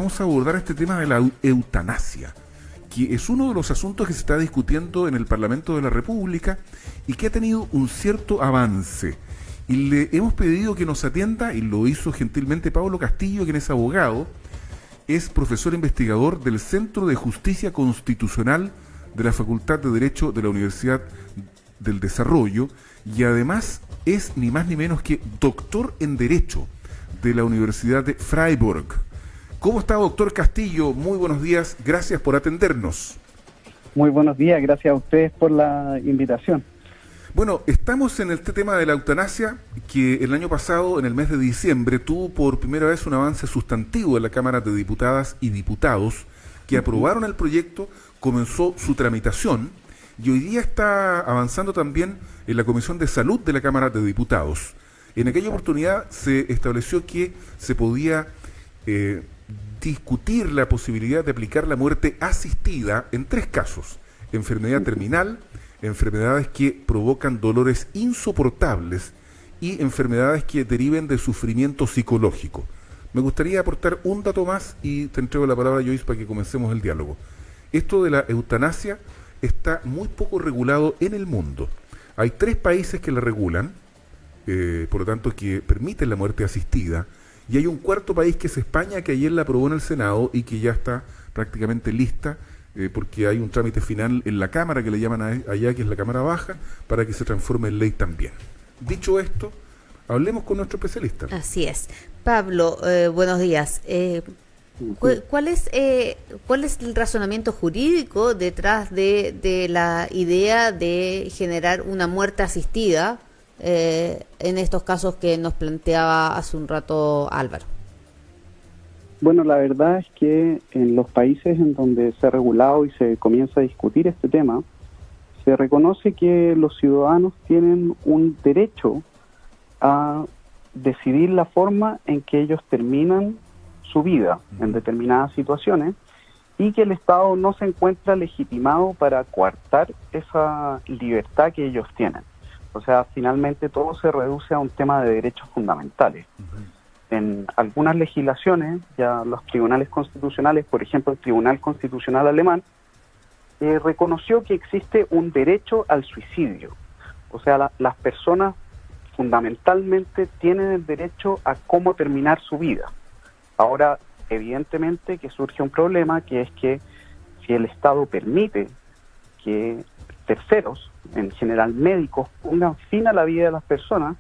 Vamos a abordar este tema de la eutanasia, que es uno de los asuntos que se está discutiendo en el Parlamento de la República y que ha tenido un cierto avance. Y le hemos pedido que nos atienda, y lo hizo gentilmente Pablo Castillo, quien es abogado, es profesor investigador del Centro de Justicia Constitucional de la Facultad de Derecho de la Universidad del Desarrollo, y además es ni más ni menos que doctor en Derecho de la Universidad de Freiburg. ¿Cómo está, doctor Castillo? Muy buenos días, gracias por atendernos. Muy buenos días, gracias a ustedes por la invitación. Bueno, estamos en este tema de la eutanasia, que el año pasado, en el mes de diciembre, tuvo por primera vez un avance sustantivo en la Cámara de Diputadas y Diputados, que aprobaron el proyecto, comenzó su tramitación, y hoy día está avanzando también en la Comisión de Salud de la Cámara de Diputados. En aquella oportunidad se estableció que se podía discutir la posibilidad de aplicar la muerte asistida en 3 casos: enfermedad terminal, enfermedades que provocan dolores insoportables y enfermedades que deriven de sufrimiento psicológico. Me gustaría aportar un dato más y te entrego la palabra, Joyce, para que comencemos el diálogo. Esto de la eutanasia está muy poco regulado en el mundo. Hay 3 países que la regulan, por lo tanto que permiten la muerte asistida, y hay un 4º país que es España, que ayer la aprobó en el Senado y que ya está prácticamente lista, porque hay un trámite final en la Cámara, que le llaman allá, que es la Cámara Baja, para que se transforme en ley también. Dicho esto, hablemos con nuestro especialista. Así es. Pablo, buenos días. ¿Cuál es el razonamiento jurídico detrás de la idea de generar una muerte asistida en estos casos que nos planteaba hace un rato Álvaro? Bueno, la verdad es que en los países en donde se ha regulado y se comienza a discutir este tema, se reconoce que los ciudadanos tienen un derecho a decidir la forma en que ellos terminan su vida en determinadas situaciones, y que el Estado no se encuentra legitimado para coartar esa libertad que ellos tienen. O sea, finalmente todo se reduce a un tema de derechos fundamentales. En algunas legislaciones, ya los tribunales constitucionales, por ejemplo el Tribunal Constitucional Alemán, reconoció que existe un derecho al suicidio. O sea, las personas fundamentalmente tienen el derecho a cómo terminar su vida. Ahora, evidentemente que surge un problema, que es que si el Estado permite que terceros, en general médicos, pongan fin a la vida de las personas,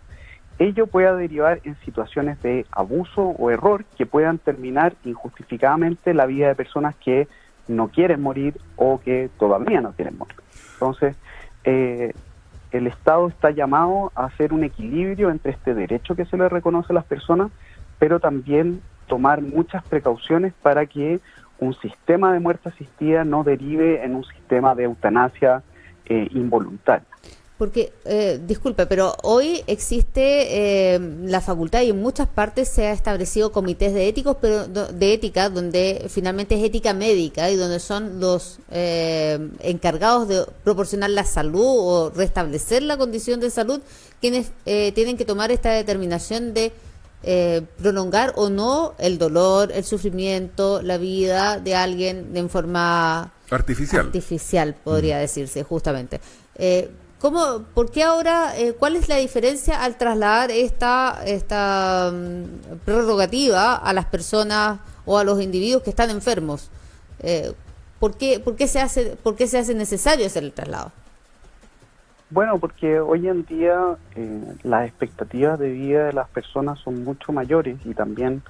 ello pueda derivar en situaciones de abuso o error que puedan terminar injustificadamente la vida de personas que no quieren morir o que todavía no quieren morir. Entonces, el Estado está llamado a hacer un equilibrio entre este derecho que se le reconoce a las personas, pero también tomar muchas precauciones para que un sistema de muerte asistida no derive en un sistema de eutanasia involuntaria. Porque, disculpe, pero hoy existe la facultad y en muchas partes se ha establecido comités de éticos, pero de ética, donde finalmente es ética médica y donde son los encargados de proporcionar la salud o restablecer la condición de salud quienes tienen que tomar esta determinación de prolongar o no el dolor, el sufrimiento, la vida de alguien en forma artificial, podría decirse, justamente. ¿Por qué ahora, cuál es la diferencia al trasladar esta prerrogativa a las personas o a los individuos que están enfermos? ¿Por qué se hace necesario hacer el traslado? Bueno, porque hoy en día las expectativas de vida de las personas son mucho mayores, y también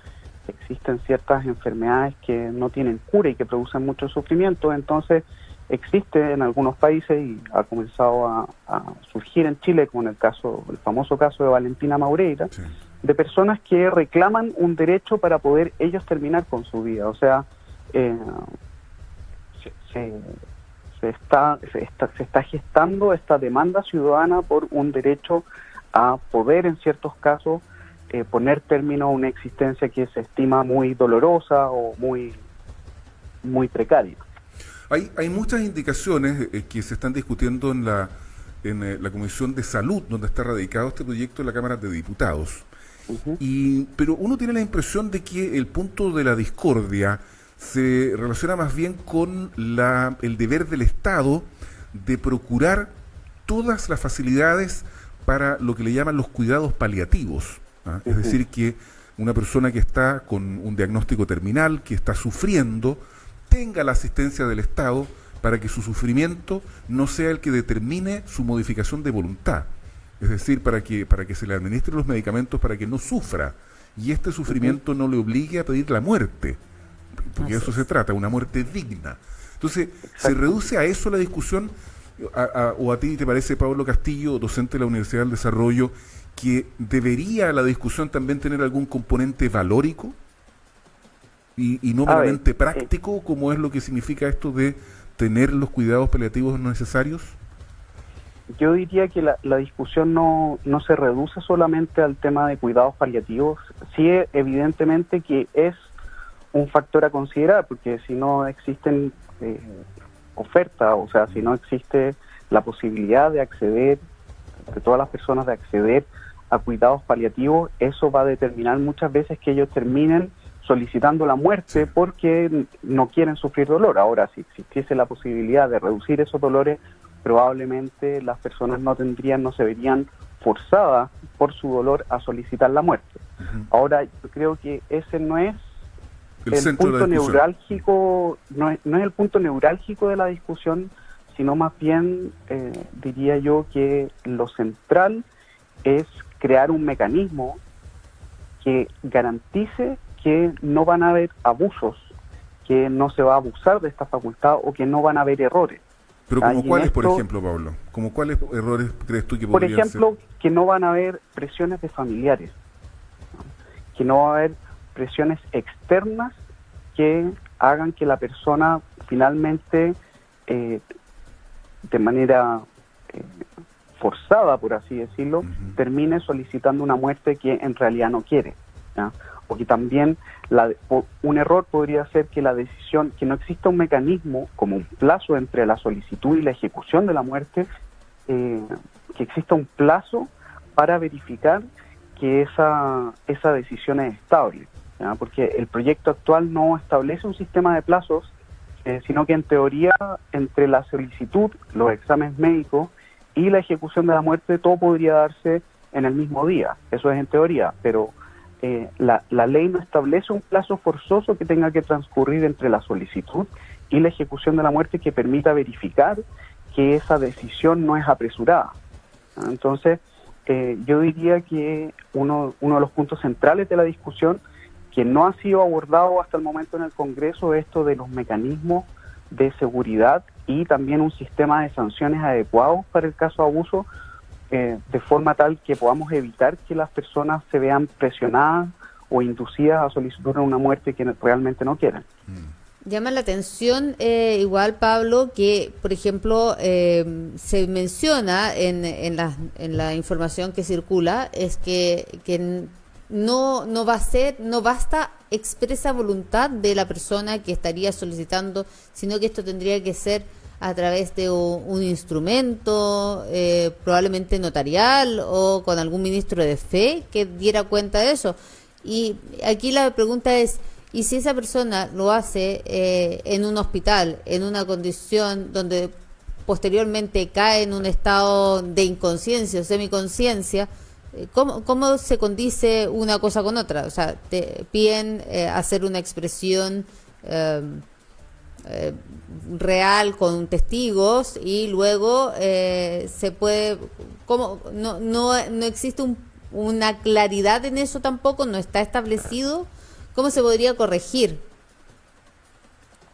existen ciertas enfermedades que no tienen cura y que producen mucho sufrimiento. Entonces existe en algunos países, y ha comenzado a surgir en Chile, como en el famoso caso de Valentina Maureira, sí, de personas que reclaman un derecho para poder ellos terminar con su vida. O sea, se está gestando esta demanda ciudadana por un derecho a poder, en ciertos casos, poner término a una existencia que se estima muy dolorosa o muy precaria. Hay muchas indicaciones que se están discutiendo en la Comisión de Salud, donde está radicado este proyecto en la Cámara de Diputados. Ujú. Pero uno tiene la impresión de que el punto de la discordia se relaciona más bien con el deber del Estado de procurar todas las facilidades para lo que le llaman los cuidados paliativos, ¿ah? Es decir, que una persona que está con un diagnóstico terminal, que está sufriendo, tenga la asistencia del Estado para que su sufrimiento no sea el que determine su modificación de voluntad. Es decir, para que se le administren los medicamentos para que no sufra y este sufrimiento no le obligue a pedir la muerte, porque de eso se trata, una muerte digna. Entonces, ¿se reduce a eso la discusión? ¿O a ti te parece, Pablo Castillo, docente de la Universidad del Desarrollo, que debería la discusión también tener algún componente valórico y no meramente práctico, como es lo que significa esto de tener los cuidados paliativos necesarios? Yo diría que la discusión no se reduce solamente al tema de cuidados paliativos. Sí, evidentemente que es un factor a considerar, porque si no existen oferta, o sea, si no existe la posibilidad de acceder, de todas las personas de acceder a cuidados paliativos, eso va a determinar muchas veces que ellos terminen solicitando la muerte porque no quieren sufrir dolor. Ahora, si existiese la posibilidad de reducir esos dolores, probablemente las personas no se verían forzadas por su dolor a solicitar la muerte. Ahora, yo creo que ese no es el punto neurálgico, no es el punto neurálgico de la discusión, sino más bien diría yo que lo central es crear un mecanismo que garantice que no van a haber abusos, que no se va a abusar de esta facultad o que no van a haber errores. ¿Pero como cuáles, por ejemplo, Pablo? ¿Como cuáles errores crees tú que podrían ser? Por ejemplo, que no van a haber presiones de familiares, ¿no? Que no va a haber presiones externas que hagan que la persona finalmente, de manera forzada, por así decirlo, termine solicitando una muerte que en realidad no quiere, ¿ya? O que también un error podría ser que la decisión, que no exista un mecanismo como un plazo entre la solicitud y la ejecución de la muerte, que exista un plazo para verificar que esa decisión es estable, ¿ya? Porque el proyecto actual no establece un sistema de plazos, sino que en teoría entre la solicitud, los exámenes médicos y la ejecución de la muerte todo podría darse en el mismo día. Eso es en teoría, pero la ley no establece un plazo forzoso que tenga que transcurrir entre la solicitud y la ejecución de la muerte que permita verificar que esa decisión no es apresurada. Entonces, yo diría que uno de los puntos centrales de la discusión que no ha sido abordado hasta el momento en el Congreso es esto de los mecanismos de seguridad y también un sistema de sanciones adecuados para el caso de abuso, de forma tal que podamos evitar que las personas se vean presionadas o inducidas a solicitar una muerte que realmente no quieren. Llama la atención igual, Pablo, que, por ejemplo, se menciona en la información que circula, es que no basta expresa voluntad de la persona que estaría solicitando, sino que esto tendría que ser a través de un instrumento, probablemente notarial o con algún ministro de fe que diera cuenta de eso. Y aquí la pregunta es, ¿y si esa persona lo hace en un hospital, en una condición donde posteriormente cae en un estado de inconsciencia o semiconsciencia? ¿Cómo se condice una cosa con otra? O sea, te piden hacer una expresión real con testigos y luego se puede, ¿cómo? No existe una claridad en eso tampoco, no está establecido. ¿Cómo se podría corregir?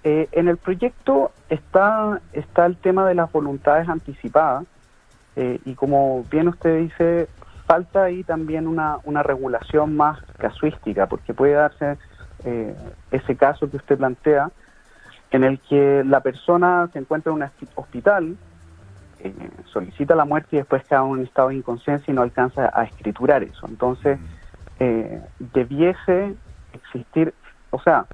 En el proyecto está el tema de las voluntades anticipadas y como bien usted dice, falta ahí también una regulación más casuística, porque puede darse ese caso que usted plantea, en el que la persona se encuentra en un hospital, solicita la muerte y después cae en un estado de inconsciencia y no alcanza a escriturar eso. Entonces, debiese existir, o sea,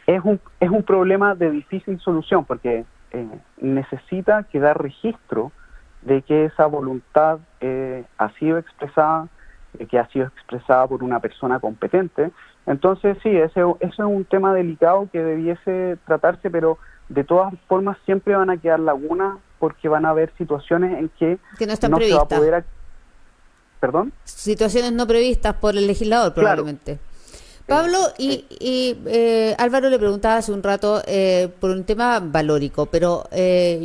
es un problema de difícil solución, porque necesita quedar registro de que esa voluntad ha sido expresada, que ha sido expresada por una persona competente. Entonces, sí, eso es un tema delicado que debiese tratarse, pero de todas formas siempre van a quedar lagunas porque van a haber situaciones en que no están no previstas. se va a poder... ¿Perdón? Situaciones no previstas por el legislador, probablemente. Claro. Pablo, Álvaro le preguntaba hace un rato por un tema valórico, pero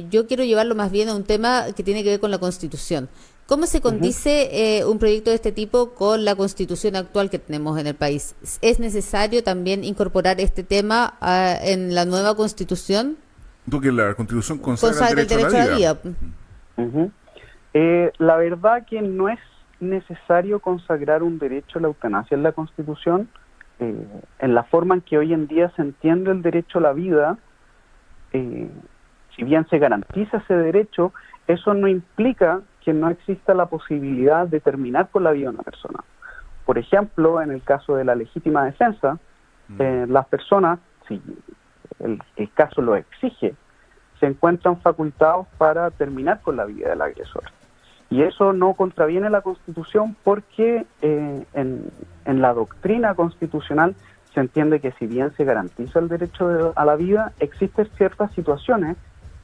yo quiero llevarlo más bien a un tema que tiene que ver con la Constitución. ¿Cómo se condice un proyecto de este tipo con la Constitución actual que tenemos en el país? ¿Es necesario también incorporar este tema en la nueva Constitución? Porque la Constitución consagra el derecho a la vida. La verdad que no es necesario consagrar un derecho a la eutanasia en la Constitución. En la forma en que hoy en día se entiende el derecho a la vida, si bien se garantiza ese derecho, eso no implica que no exista la posibilidad de terminar con la vida de una persona. Por ejemplo, en el caso de la legítima defensa, las personas, si el caso lo exige, se encuentran facultados para terminar con la vida del agresor. Y eso no contraviene la Constitución porque en la doctrina constitucional se entiende que si bien se garantiza el derecho a la vida, existen ciertas situaciones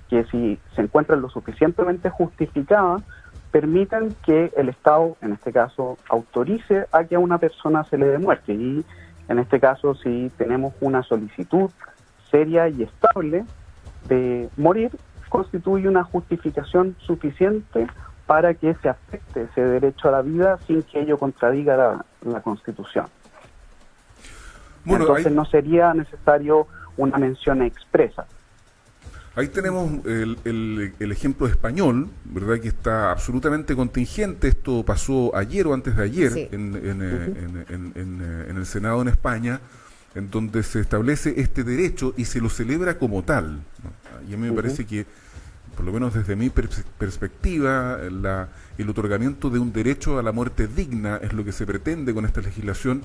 que si se encuentran lo suficientemente justificadas, permiten que el Estado, en este caso, autorice a que a una persona se le dé muerte. Y en este caso, si tenemos una solicitud seria y estable de morir, constituye una justificación suficiente para que se afecte ese derecho a la vida sin que ello contradiga la Constitución. Bueno, entonces no sería necesario una mención expresa. Ahí tenemos el ejemplo español, ¿verdad? Que está absolutamente contingente. Esto pasó ayer o antes de ayer en el Senado en España, en donde se establece este derecho y se lo celebra como tal, ¿no? Y a mí me parece que, por lo menos desde mi perspectiva, el otorgamiento de un derecho a la muerte digna es lo que se pretende con esta legislación,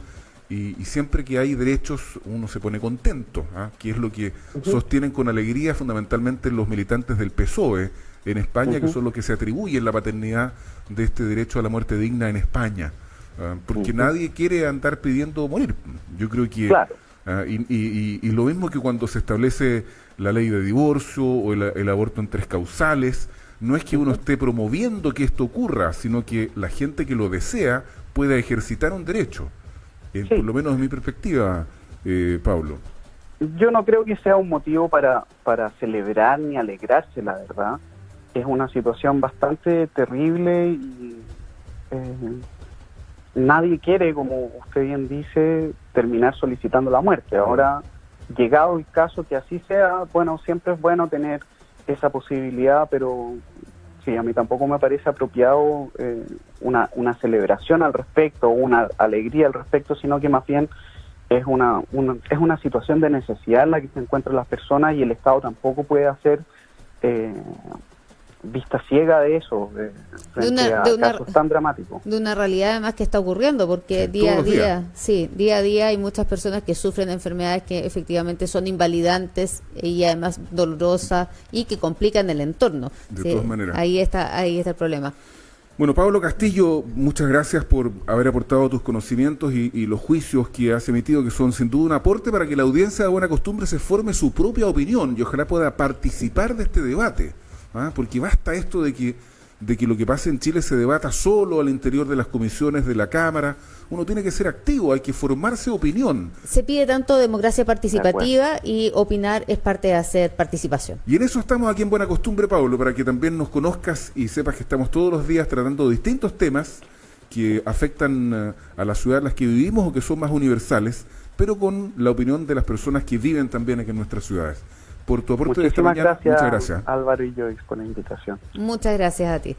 y siempre que hay derechos uno se pone contento, que es lo que sostienen con alegría fundamentalmente los militantes del PSOE en España, que son los que se atribuyen la paternidad de este derecho a la muerte digna en España, porque nadie quiere andar pidiendo morir. Yo creo que... Claro. Y lo mismo que cuando se establece la ley de divorcio o el aborto en 3 causales, no es que uno esté promoviendo que esto ocurra, sino que la gente que lo desea pueda ejercitar un derecho. Por lo menos en mi perspectiva, Pablo. Yo no creo que sea un motivo para celebrar ni alegrarse, la verdad. Es una situación bastante terrible y nadie quiere, como usted bien dice, terminar solicitando la muerte. Ahora, llegado el caso que así sea, bueno, siempre es bueno tener esa posibilidad, pero sí, a mí tampoco me parece apropiado una celebración al respecto, una alegría al respecto, sino que más bien es una situación de necesidad en la que se encuentran las personas y el Estado tampoco puede hacer vista ciega de eso, frente a casos tan dramáticos. De una realidad además que está ocurriendo, porque día a día hay muchas personas que sufren enfermedades que efectivamente son invalidantes y además dolorosas y que complican el entorno. De todas maneras. Ahí está el problema. Bueno, Pablo Castillo, muchas gracias por haber aportado tus conocimientos y los juicios que has emitido, que son sin duda un aporte para que la audiencia de Buena Costumbre se forme su propia opinión y ojalá pueda participar de este debate. Porque basta esto de que lo que pasa en Chile se debata solo al interior de las comisiones de la Cámara. Uno tiene que ser activo, hay que formarse opinión. Se pide tanto democracia participativa y opinar es parte de hacer participación. Y en eso estamos aquí en Buena Costumbre, Pablo, para que también nos conozcas y sepas que estamos todos los días tratando distintos temas que afectan a la ciudad en las que vivimos o que son más universales, pero con la opinión de las personas que viven también aquí en nuestras ciudades. Por tu aporte de esta mañana, muchas gracias. Álvaro y Joyce, por la invitación. Muchas gracias a ti.